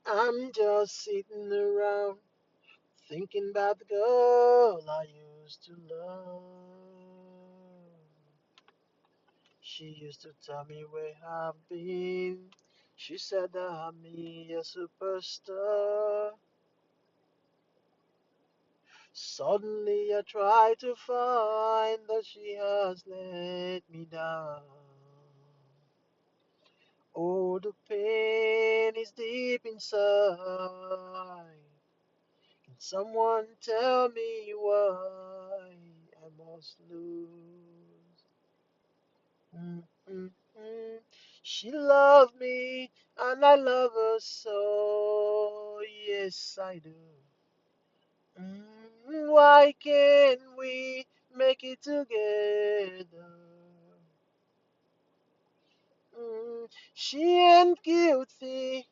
I'm just sitting around thinking about the girl I used to love. She used to tell me where I've been. She said that I'm me a superstar. Suddenly I try to find that she has let me down. Oh, the pain is deep inside. Can someone tell me why I must lose? Mm. She loved me and I love her so. Yes, I do. Why can't we make it together? She ain't guilty,